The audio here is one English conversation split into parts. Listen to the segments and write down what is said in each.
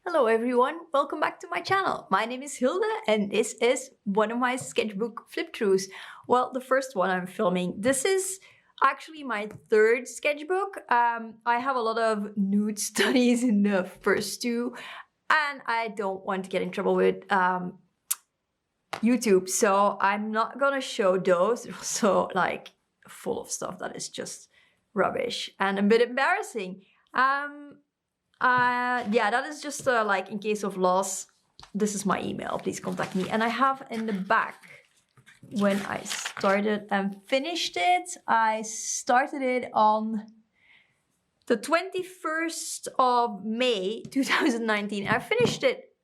Hello everyone, welcome back to my channel. My name is Hilda and this is one of my sketchbook flip-throughs. Well, the first one I'm filming. This is actually my third sketchbook. I have a lot of nude studies in the first two and I don't want to get in trouble with YouTube, so I'm not gonna show those. So like full of stuff that is just rubbish and a bit embarrassing. Yeah, that is just like in case of loss. This is my email, please contact me. And I have in the back when I started and finished it. I started it on the 21st of May 2019. I finished it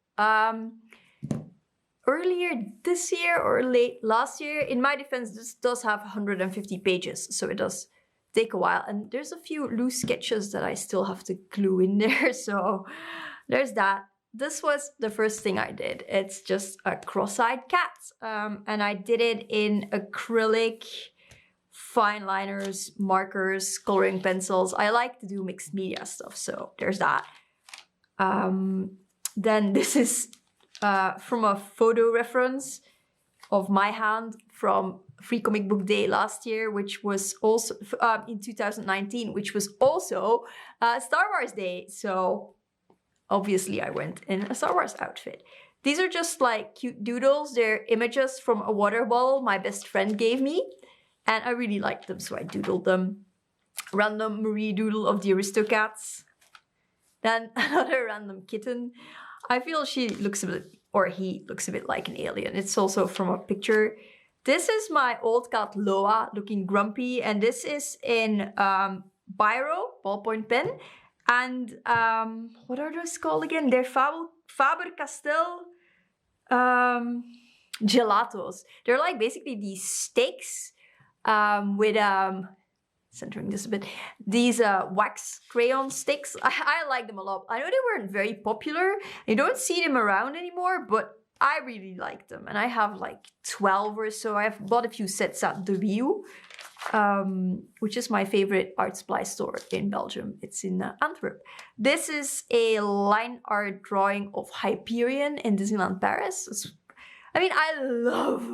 earlier this year or late last year. In my defense, this does have 150 pages, so it does take a while, and there's a few loose sketches that I still have to glue in there, so there's that. This was the first thing I did. It's just a cross-eyed cat, and I did it in acrylic, fine liners, markers, coloring pencils. I like to do mixed media stuff, so there's that. Then this is from a photo reference of my hand from Free Comic Book Day last year, which was also in 2019, which was also Star Wars Day. So obviously I went in a Star Wars outfit. These are just like cute doodles. They're images from a water bottle my best friend gave me, and I really liked them, so I doodled them. Random Marie doodle of the Aristocats. Then another random kitten. I feel she looks a bit, or he looks a bit like an alien. It's also from a picture. This is my old cat Loa looking grumpy, and this is in Biro, ballpoint pen. And what are those called again? They're Faber-Castell gelatos. They're like basically these sticks with centering this a bit, these wax crayon sticks. I like them a lot. I know they weren't very popular. You don't see them around anymore, but I really like them. And I have like 12 or so. I've bought a few sets at De Wiel, which is my favorite art supply store in Belgium. It's in Antwerp. This is a line art drawing of Hyperion in Disneyland Paris. I mean, I love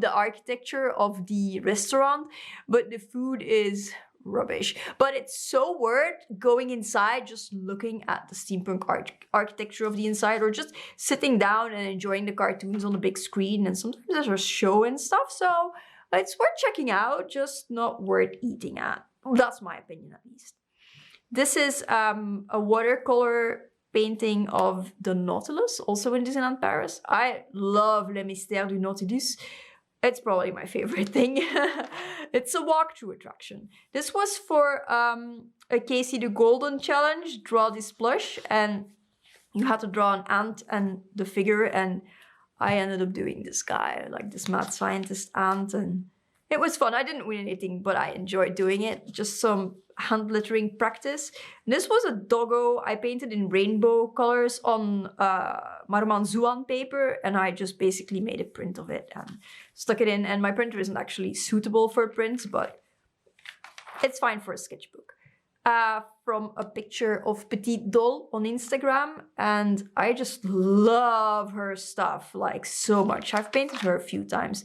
the architecture of the restaurant, but the food is rubbish. But it's so worth going inside, just looking at the steampunk architecture of the inside, or just sitting down and enjoying the cartoons on the big screen. And sometimes there's a show and stuff, so it's worth checking out, just not worth eating at. That's my opinion, at least. This is a watercolor painting of the Nautilus, also in Disneyland Paris. I love Les Mystères du Nautilus. It's probably my favorite thing. It's a walkthrough attraction. This was for a Casey the Golden challenge, draw this plush, and you had to draw an ant and the figure, and I ended up doing this guy, like this mad scientist ant, and it was fun. I didn't win anything, but I enjoyed doing it. Just some hand lettering practice. And this was a doggo I painted in rainbow colors on Maruman paper, and I just basically made a print of it and stuck it in. And my printer isn't actually suitable for prints, but it's fine for a sketchbook. From a picture of Petite Doll on Instagram, and I just love her stuff like so much. I've painted her a few times.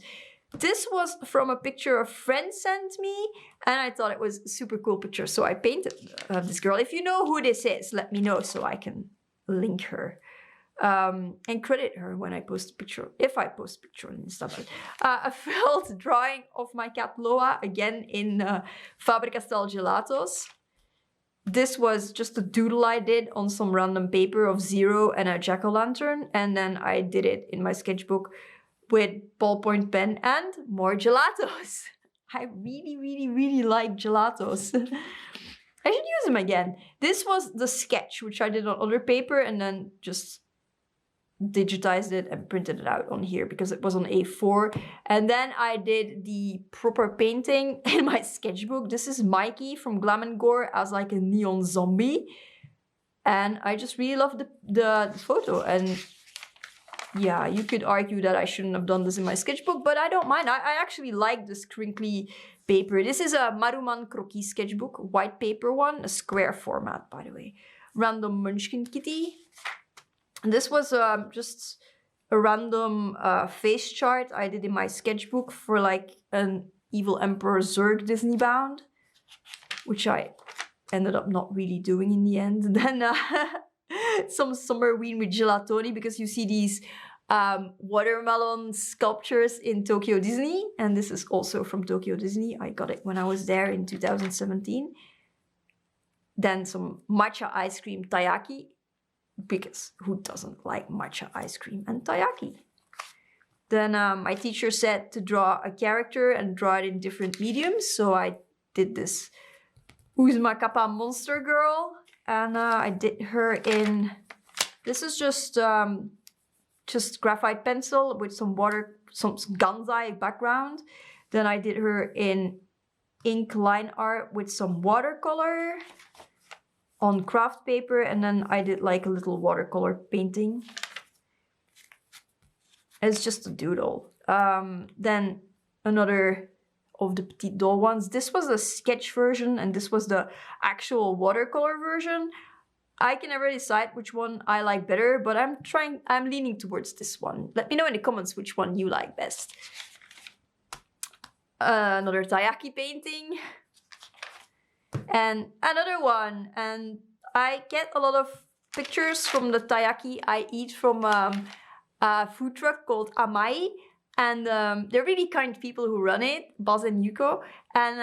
This was from a picture a friend sent me, and I thought it was a super cool picture, so I painted this girl. If you know who this is, let me know so I can link her and credit her when I post a picture, if I post a picture on Instagram. A filled drawing of my cat Loa, again in Faber-Castell gelatos. This was just a doodle I did on some random paper of Zero and a jack-o'-lantern, and then I did it in my sketchbook with ballpoint pen and more gelatos. I really like gelatos. I should use them again. This was the sketch, which I did on other paper and then just digitized it and printed it out on here because it was on A4. And then I did the proper painting in my sketchbook. This is Mikey from Glam & Gore as like a neon zombie. And I just really love the photo. And yeah, you could argue that I shouldn't have done this in my sketchbook, but I don't mind. I actually like this crinkly paper. This is a Maruman Croquis sketchbook, white paper one, a square format, by the way. random Munchkin kitty. And this was just a random face chart I did in my sketchbook for like an Evil Emperor Zurg Disney bound, which I ended up not really doing in the end. Then some Summerween with gelatoni, because you see these watermelon sculptures in Tokyo Disney, and this is also from Tokyo Disney. I got it when I was there in 2017. Then some matcha ice cream taiyaki, because who doesn't like matcha ice cream and taiyaki? Then my teacher said to draw a character and draw it in different mediums, so I did this Uzma Kappa monster girl, and I did her in, this is just graphite pencil with some water, some Ganzai background. Then I did her in ink line art with some watercolor on craft paper, and then I did like a little watercolor painting. It's just a doodle. Then another of the Petite Doll ones. This was a sketch version, and this was the actual watercolor version. I can never decide which one I like better, but I'm leaning towards this one. Let me know in the comments which one you like best. Another taiyaki painting. And another one. And I get a lot of pictures from the taiyaki I eat from a food truck called Amai. And they're really kind people who run it, Buzz and Yuko. And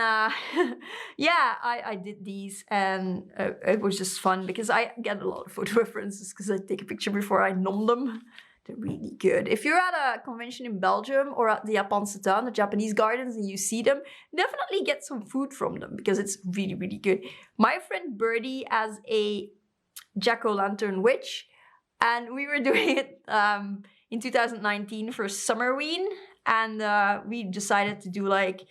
yeah, I did these, and it was just fun because I get a lot of photo references because I take a picture before I nom them. They're really good. If you're at a convention in Belgium or at the Japanse Tuin, the Japanese gardens, and you see them, definitely get some food from them because it's really, really good. My friend Birdie has a jack-o'-lantern witch, and we were doing it in 2019 for Summerween, and we decided to do like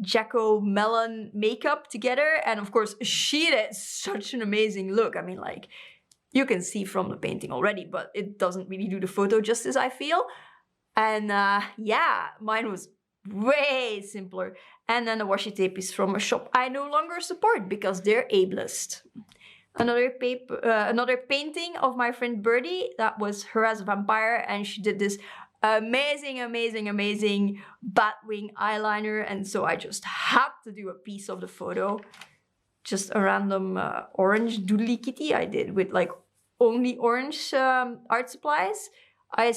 jack-o'-melon makeup together, and of course she did such an amazing look. I mean, like, you can see from the painting already, but it doesn't really do the photo justice, I feel. And yeah, mine was way simpler. And then the washi tape is from a shop I no longer support because they're ableist. Another painting of my friend Birdie, that was her as a vampire, and she did this amazing, amazing, amazing Batwing eyeliner, and so I just had to do a piece of the photo. Just a random orange doodly kitty I did with like only orange art supplies. I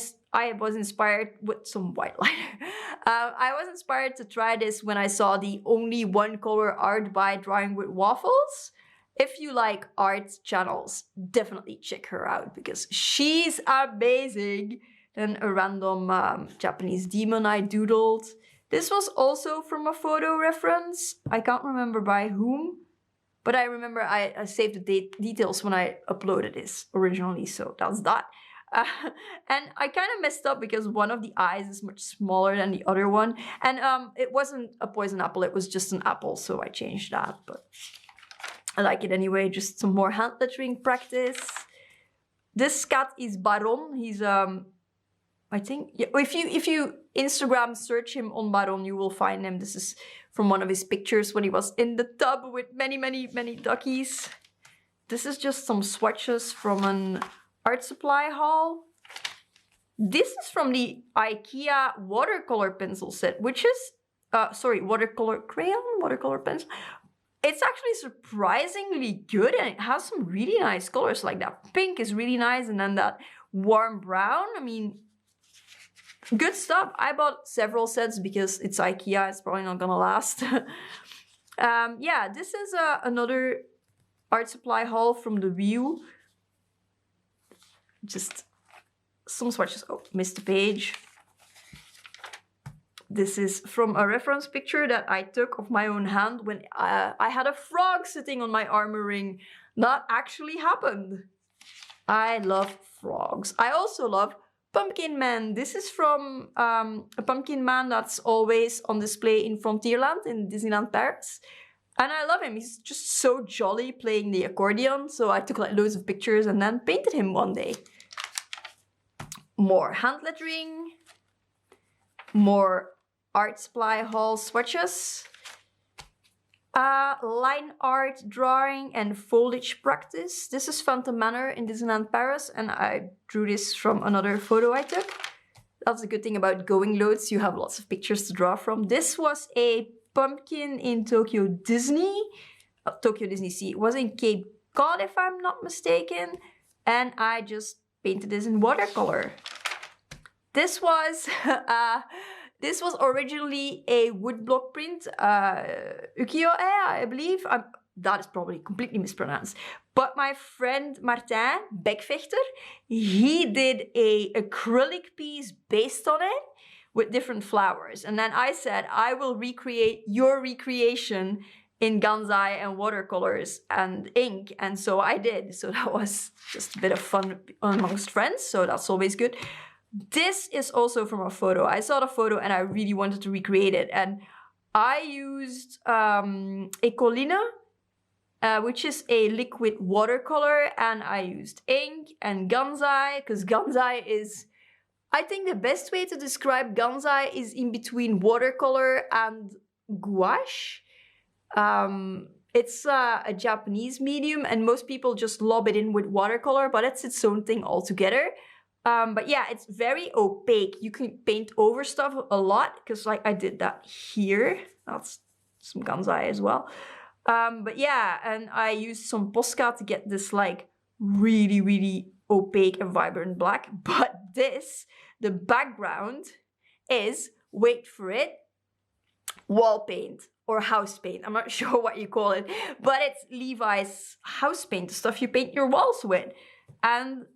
was inspired with some white liner. I was inspired to try this when I saw the only one color art by Drawing with Waffles. If you like art channels, definitely check her out because she's amazing. Then a random Japanese demon I doodled. This was also from a photo reference. I can't remember by whom, but I remember I saved the details when I uploaded this originally, so that's that. And I kind of messed up because one of the eyes is much smaller than the other one, and it wasn't a poison apple, it was just an apple, so I changed that, but I like it anyway. Just some more hand lettering practice. This cat is Baron. He's I think, yeah, if you Instagram search him on Baron, you will find him. This is from one of his pictures when he was in the tub with many, many, many duckies. This is just some swatches from an art supply haul. This is from the IKEA watercolor pencil set, which is, sorry, watercolor crayon, watercolor pencil. It's actually surprisingly good, and it has some really nice colors. Like that pink is really nice, and then that warm brown. I mean, good stuff. I bought several sets because it's IKEA. It's probably not gonna last. Yeah, this is another art supply haul from the View. Just some swatches. Oh, missed a page. This is from a reference picture that I took of my own hand when I had a frog sitting on my armor ring. That actually happened. I love frogs. I also love Pumpkin Man. This is from a Pumpkin Man that's always on display in Frontierland in Disneyland Paris. And I love him. He's just so jolly playing the accordion. So I took like loads of pictures and then painted him one day. More hand lettering. More art supply haul swatches. Line art, drawing, and foliage practice. This is Phantom Manor in Disneyland Paris, and I drew this from another photo I took. That's the good thing about going loads, you have lots of pictures to draw from. This was a pumpkin in Tokyo Disney. Tokyo Disney Sea. It was in Cape Cod, if I'm not mistaken. And I just painted this in watercolor. This was originally a woodblock print, ukiyo-e, I believe. That is probably completely mispronounced. But my friend Martin Bekvechter, he did a acrylic piece based on it with different flowers. And then I said, I will recreate your recreation in Ganzai and watercolors and ink. And so I did. So that was just a bit of fun amongst friends. So that's always good. This is also from a photo. I saw the photo and I really wanted to recreate it. And I used Ecoline, which is a liquid watercolor. And I used ink and Ganzai, because Ganzai is, I think the best way to describe Ganzai is in between watercolor and gouache. It's a Japanese medium and most people just lob it in with watercolor, but it's its own thing altogether. But yeah, it's very opaque. You can paint over stuff a lot because like I did that here. That's some Ganzai as well. But yeah, and I used some Posca to get this like really, really opaque and vibrant black. But this, the background is, wait for it, wall paint. Or house paint, I'm not sure what you call it, but it's Levi's house paint, the stuff you paint your walls with. And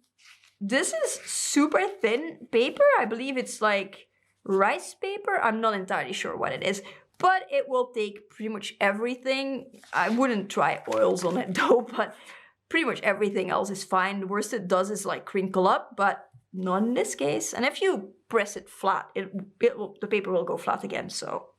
this is super thin paper. I believe it's like rice paper. I'm not entirely sure what it is, but it will take pretty much everything. I wouldn't try oils on it though, but pretty much everything else is fine. The worst it does is like crinkle up, but not in this case. And if you press it flat, the paper will go flat again, so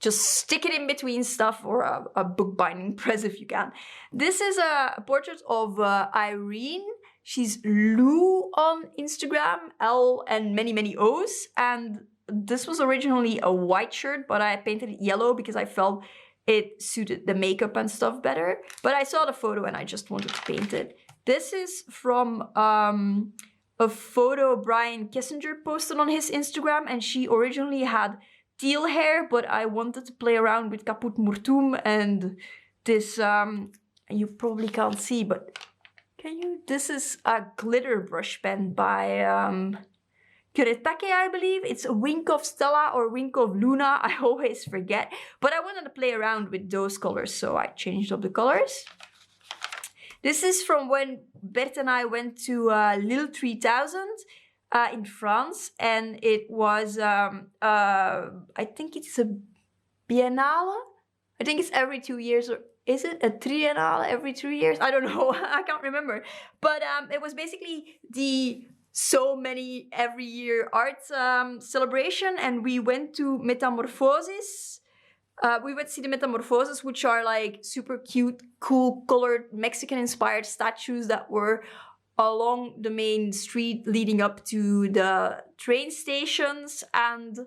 just stick it in between stuff or a bookbinding press if you can. This is a portrait of Irene. She's Lou on Instagram, L and many, many O's. And this was originally a white shirt, but I painted it yellow because I felt it suited the makeup and stuff better. But I saw the photo and I just wanted to paint it. This is from a photo Brian Kissinger posted on his Instagram, and she originally had teal hair, but I wanted to play around with Kaput Murtum and this, you probably can't see, but can you? This is a glitter brush pen by Kuretake, I believe. It's a Wink of Stella or Wink of Luna, I always forget. But I wanted to play around with those colors, so I changed up the colors. This is from when Bert and I went to Lille 3000. In France, and it was, I think it's a biennale? I think it's every 2 years, or is it a triennale every 3 years? I don't know, I can't remember. But it was basically the so many every year art celebration, and we went to Metamorphosis. We went to see the Metamorphosis, which are like super cute, cool, colored, Mexican-inspired statues that were along the main street leading up to the train stations and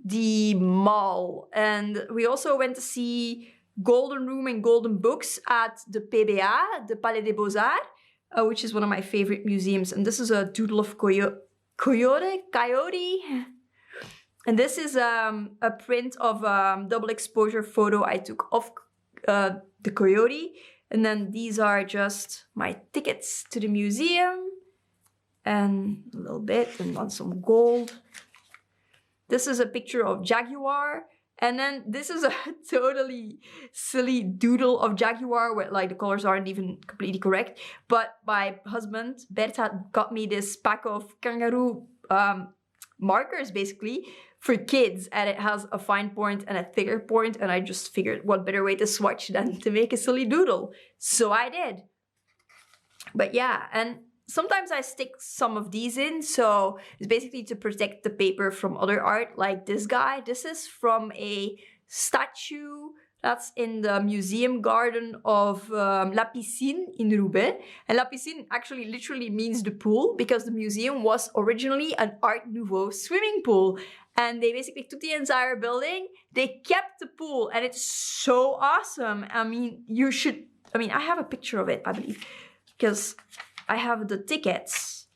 the mall. And we also went to see Golden Room and Golden Books at the PBA, the Palais des Beaux-Arts, which is one of my favorite museums. And this is a doodle of Coyote. And this is a print of double exposure photo I took of the coyote. And then these are just my tickets to the museum and a little bit and then some gold. This is a picture of Jaguar. And then this is a totally silly doodle of Jaguar where like the colors aren't even completely correct. But my husband, Bert, had got me this pack of kangaroo markers basically for kids, and it has a fine point and a thicker point, and I just figured what better way to swatch than to make a silly doodle. So I did. But yeah, and sometimes I stick some of these in, so it's basically to protect the paper from other art, like this guy. This is from a statue That's in the museum garden of La Piscine in Roubaix. And La Piscine actually literally means the pool, because the museum was originally an Art Nouveau swimming pool. And they basically took the entire building, they kept the pool, and it's so awesome. I mean, you should, I mean, I have a picture of it, I believe, because I have the tickets.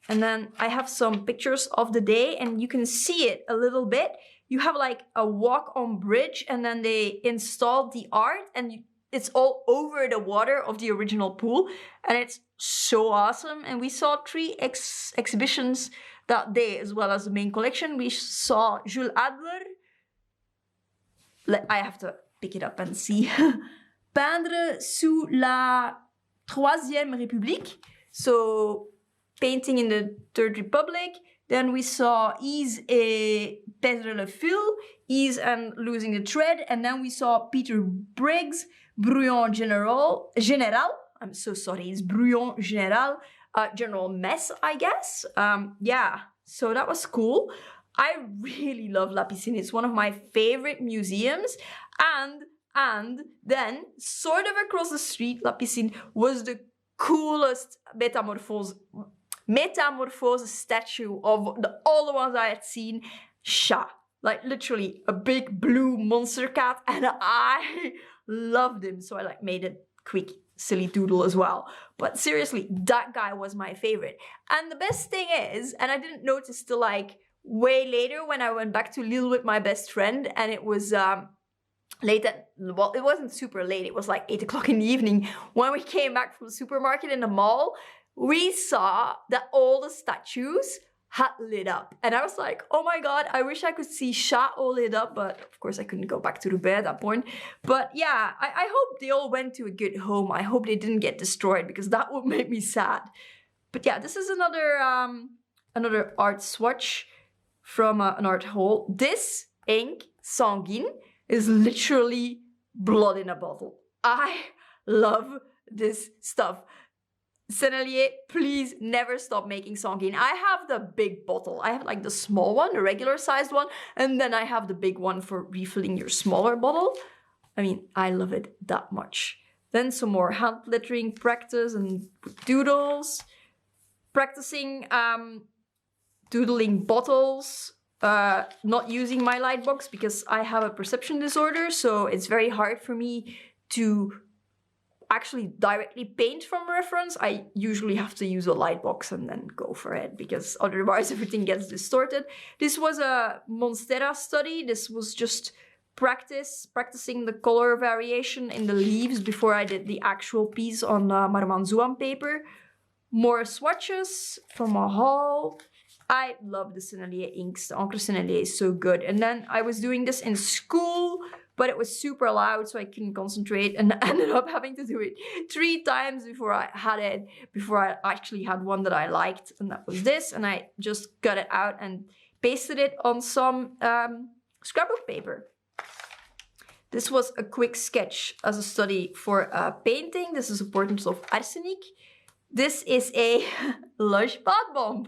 And then I have some pictures of the day, and you can see it a little bit. You have like a walk on bridge, and then they installed the art, and it's all over the water of the original pool. And it's so awesome. And we saw 3 exhibitions that day, as well as the main collection. We saw Jules Adler. I have to pick it up and see. Peindre sous la Troisième République. So painting in the Third Republic. Then we saw Ease et perdre le fil, Ease and losing the thread. And then we saw Peter Briggs, Brouillon General. I'm so sorry, it's Brouillon General. General Mess, I guess. Yeah, so that was cool. I really love La Piscine. It's one of my favorite museums. And then, sort of across the street, La Piscine was the coolest metamorphose statue of all the ones I had seen. Chat. Like literally a big blue monster cat, and I loved him. So I like made a quick silly doodle as well. But seriously, that guy was my favorite. And the best thing is, and I didn't notice till like way later when I went back to Lille with my best friend, and it was late at, well, it wasn't super late, it was like 8 o'clock in the evening. When we came back from the supermarket in the mall, we saw that all the statues had lit up. And I was like, oh my god, I wish I could see Chat all lit up, but of course I couldn't go back to Roubaix at that point. But yeah, I hope they all went to a good home. I hope they didn't get destroyed, because that would make me sad. But yeah, this is another art swatch from an art haul. This ink, Sanguine, is literally blood in a bottle. I love this stuff. Sennelier, please never stop making Sanguine. I have the big bottle. I have like the small one, the regular sized one, and then I have the big one for refilling your smaller bottle. I mean, I love it that much. Then some more hand lettering practice and doodles. Practicing doodling bottles. Not using my light box because I have a perception disorder, so it's very hard for me to actually directly paint from reference. I usually have to use a light box and then go for it, because otherwise everything gets distorted. This was a Monstera study. This was just practicing the color variation in the leaves before I did the actual piece on Maruman paper. More swatches from a haul. I love the Sennelier inks. The Encre Sennelier is so good. And then I was doing this in school, but it was super loud, so I couldn't concentrate, and I ended up having to do it 3 times before I actually had one that I liked, and that was this. And I just cut it out and pasted it on some scrapbook paper. This was a quick sketch as a study for painting. This is Importance of Arsenic. This is a lush bath bomb.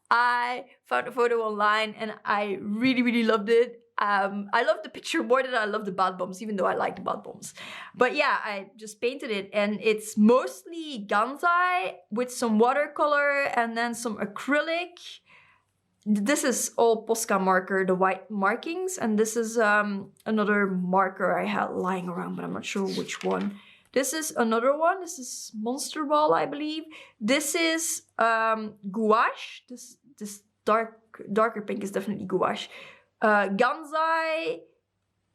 I found a photo online and I really, really loved it. I love the picture more than I love the bath bombs, even though I like the bath bombs. But yeah, I just painted it, and it's mostly Gansai with some watercolor and then some acrylic. This is all Posca marker, the white markings, and this is another marker I had lying around, but I'm not sure which one. This is another one. This is Monster Ball, I believe. This is gouache. This darker pink is definitely gouache. Gansai,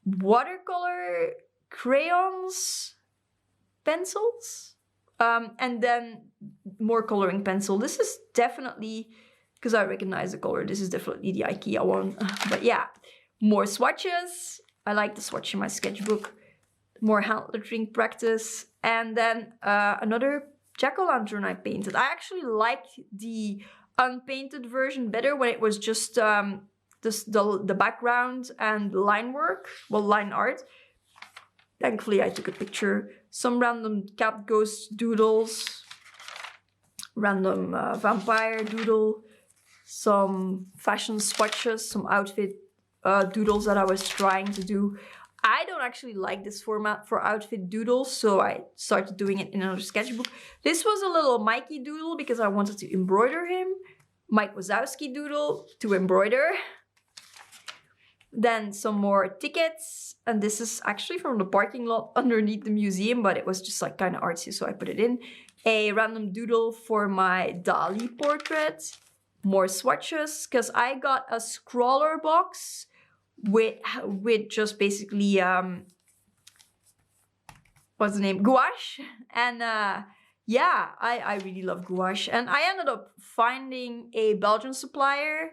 watercolor, crayons, pencils, and then more coloring pencil. This is definitely, because I recognize the color, this is definitely the IKEA one. But yeah, more swatches. I like the swatch in my sketchbook. More hand lettering practice, and then another jack-o'-lantern I painted. I actually liked the unpainted version better, when it was just the background and line work, well, line art. Thankfully I took a picture. Some random cat ghost doodles, random vampire doodle, some fashion swatches, some outfit doodles that I was trying to do. I don't actually like this format for outfit doodles, so I started doing it in another sketchbook. This was a little Mikey doodle because I wanted to embroider him. Mike Wazowski doodle to embroider. Then some more tickets, and this is actually from the parking lot underneath the museum, but it was just like kind of artsy, so I put it in. A random doodle for my Dali portrait. More swatches, because I got a scrawler box with just basically what's the name, gouache. And yeah, I really love gouache, and I ended up finding a Belgian supplier.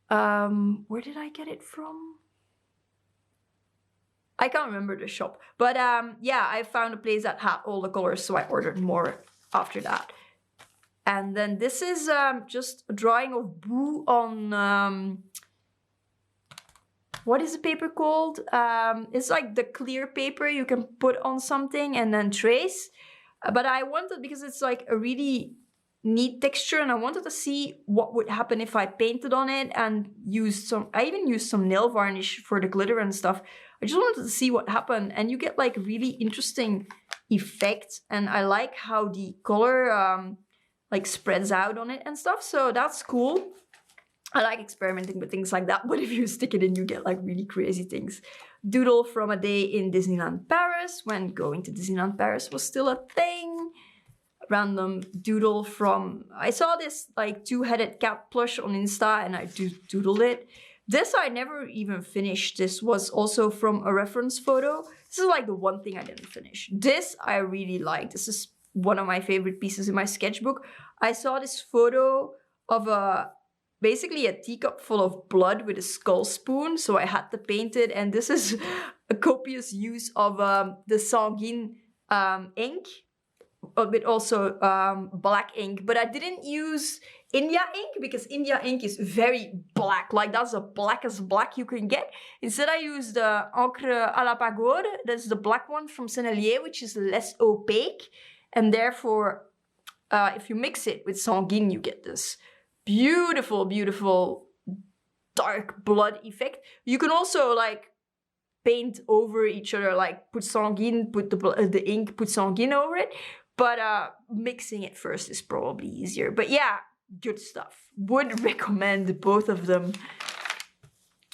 Where did I get it from? I can't remember the shop, but yeah, I found a place that had all the colors, so I ordered more after that. And then this is just a drawing of Boo on what is the paper called? It's like the clear paper you can put on something and then trace. But I wanted, because it's like a really neat texture, and I wanted to see what would happen if I painted on it and used some, I even used some nail varnish for the glitter and stuff. I just wanted to see what happened, and you get like really interesting effects, and I like how the color like spreads out on it and stuff, so that's cool. I like experimenting with things like that, but if you stick it in, you get like really crazy things. Doodle from a day in Disneyland Paris, when going to Disneyland Paris was still a thing. Random doodle from, I saw this like two-headed cat plush on Insta and I doodled it. This I never even finished. This was also from a reference photo. This is like the one thing I didn't finish. This I really like. This is one of my favorite pieces in my sketchbook. I saw this photo of basically a teacup full of blood with a skull spoon, so I had to paint it, and this is a copious use of the sanguine ink, but also black ink. But I didn't use India ink because India ink is very black, like that's the blackest black you can get. Instead I used encre à la pagode. That's the black one from Sennelier, which is less opaque, and therefore if you mix it with sanguine, you get this beautiful, beautiful dark blood effect. You can also like paint over each other, like put sanguine, put the ink, put sanguine over it. But mixing it first is probably easier. But yeah, good stuff. Would recommend both of them.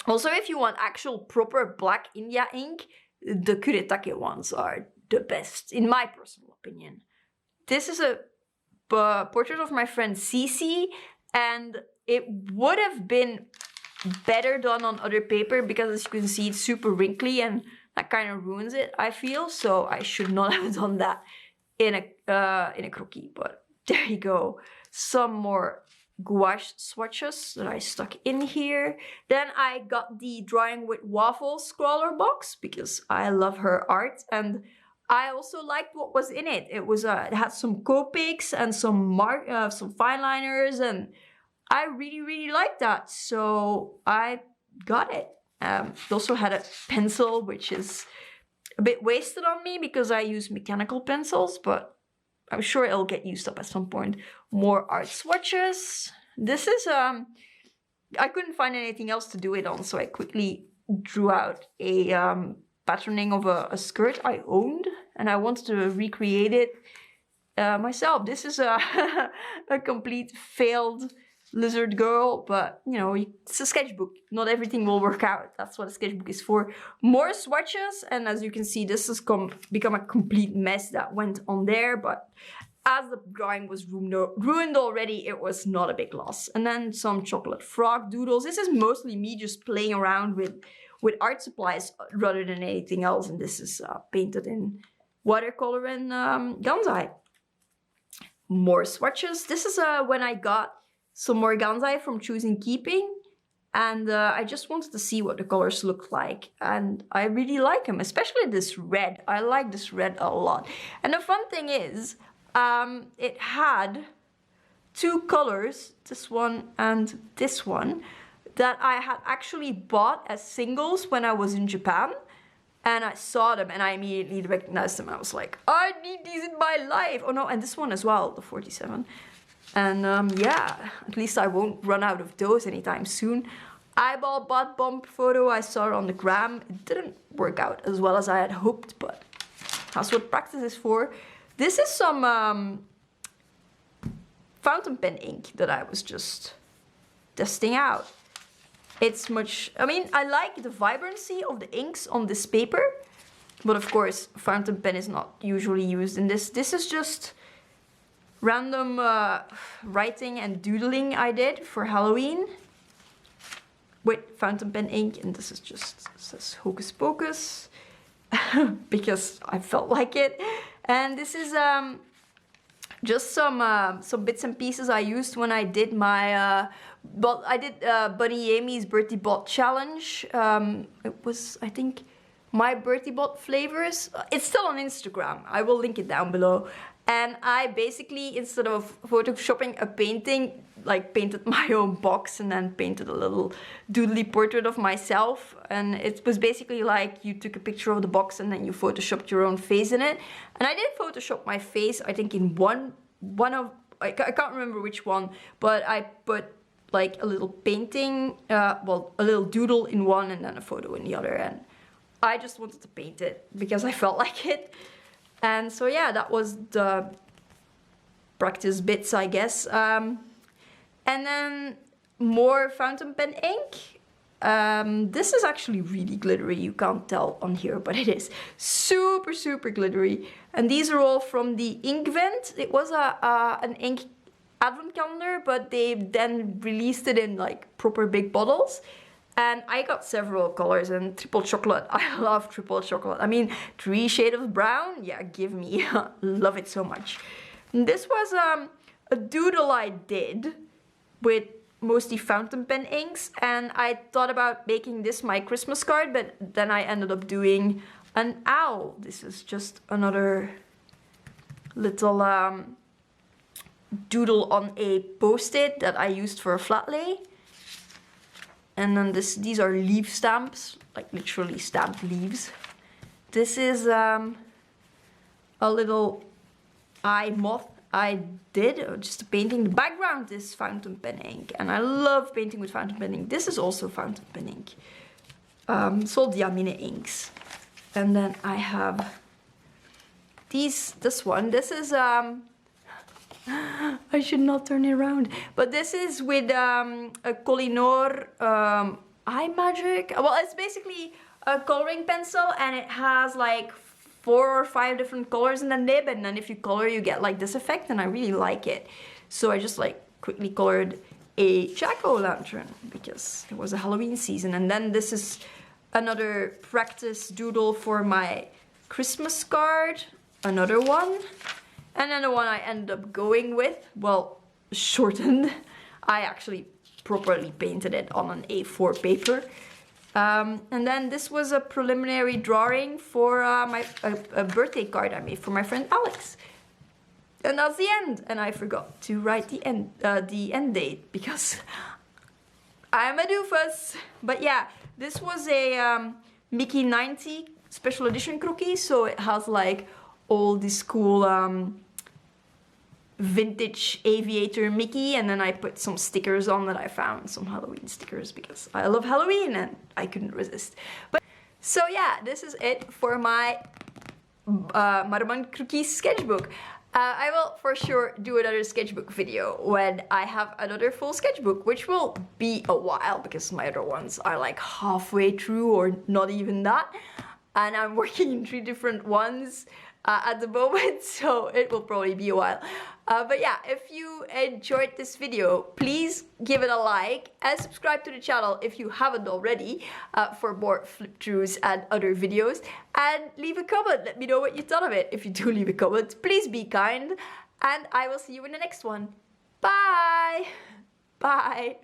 Also, if you want actual proper black India ink, the Kuretake ones are the best, in my personal opinion. This is a portrait of my friend Cici, and it would have been better done on other paper because, as you can see, it's super wrinkly and that kind of ruins it, I feel. So I should not have done that in a croquis, but there you go. Some more gouache swatches that I stuck in here. Then I got the Drawing with Waffle scrawler box because I love her art, and I also liked what was in it. It was it had some Copics and some fine liners, and I really liked that, so I got it. It also had a pencil, which is a bit wasted on me because I use mechanical pencils, but I'm sure it'll get used up at some point. More art swatches. This is I couldn't find anything else to do it on, so I quickly drew out a patterning of a skirt I owned, and I wanted to recreate it myself. This is a complete failed lizard girl, but you know, it's a sketchbook. Not everything will work out. That's what a sketchbook is for. More swatches, and as you can see, this has become a complete mess that went on there, but as the drawing was ruined already, it was not a big loss. And then some chocolate frog doodles. This is mostly me just playing around with art supplies rather than anything else, and this is painted in watercolor and Gansai. More swatches. This is when I got some more Gansai from Choosing Keeping, and I just wanted to see what the colors look like, and I really like them, especially this red. I like this red a lot. And the fun thing is, it had two colors, this one and this one, that I had actually bought as singles when I was in Japan, and I saw them and I immediately recognized them. I was like, I need these in my life. Oh no, and this one as well, the 47. And yeah, at least I won't run out of those anytime soon. eyeball butt bump photo I saw on the gram. It didn't work out as well as I had hoped, but that's what practice is for. This is some fountain pen ink that I was just testing out. It's much, I mean, I like the vibrancy of the inks on this paper, but of course, fountain pen is not usually used in this. This is just random writing and doodling I did for Halloween with fountain pen ink, and this is just, it says Hocus Pocus because I felt like it. And this is just some bits and pieces I used when I did my Bunny Amy's Bertie Bot challenge. It was, I think, my Bertie Bot flavors. It's still on Instagram. I will link it down below. And I basically, instead of photoshopping a painting, like painted my own box and then painted a little doodly portrait of myself. And it was basically like you took a picture of the box and then you photoshopped your own face in it. And I did Photoshop my face, I think in one of, I can't remember which one, but I put like a little painting, well, a little doodle in one and then a photo in the other. And I just wanted to paint it because I felt like it. And so yeah, that was the practice bits, I guess. And then more fountain pen ink. This is actually really glittery. You can't tell on here, but it is super, super glittery. And these are all from the Ink Vent. It was an ink advent calendar, but they then released it in like proper big bottles. And I got several colors, and triple chocolate. I love triple chocolate. I mean, 3 shades of brown. Yeah, give me. Love it so much. And this was a doodle I did with mostly fountain pen inks. And I thought about making this my Christmas card, but then I ended up doing an owl. This is just another little doodle on a post-it that I used for a flat lay. And then these are leaf stamps, like literally stamped leaves. This is a little eye moth I did, just a painting. The background is fountain pen ink, and I love painting with fountain pen ink. This is also fountain pen ink. Sold Yamine inks. And then I have this one. This is I should not turn it around. But this is with a Kolinor Eye Magic. Well, it's basically a coloring pencil, and it has like 4 or 5 different colors in the nib, and then if you color you get like this effect, and I really like it. So I just like quickly colored a jack-o'-lantern because it was a Halloween season. And then this is another practice doodle for my Christmas card, another one. And then the one I ended up going with, well, shortened. I actually properly painted it on an A4 paper. And then this was a preliminary drawing for a birthday card I made for my friend Alex. And that's the end. And I forgot to write the end date because I'm a doofus. But yeah, this was a Mickey 90 special edition croquis, so it has like all this cool vintage aviator Mickey, and then I put some stickers on that I found, some Halloween stickers, because I love Halloween and I couldn't resist. But so yeah, this is it for my Maruman Croquis sketchbook. I will for sure do another sketchbook video when I have another full sketchbook, which will be a while because my other ones are like halfway through or not even that. And I'm working in 3 different ones at the moment, so it will probably be a while. But yeah, if you enjoyed this video, please give it a like and subscribe to the channel if you haven't already for more flip-throughs and other videos. And leave a comment, let me know what you thought of it. If you do leave a comment, please be kind. And I will see you in the next one. Bye! Bye!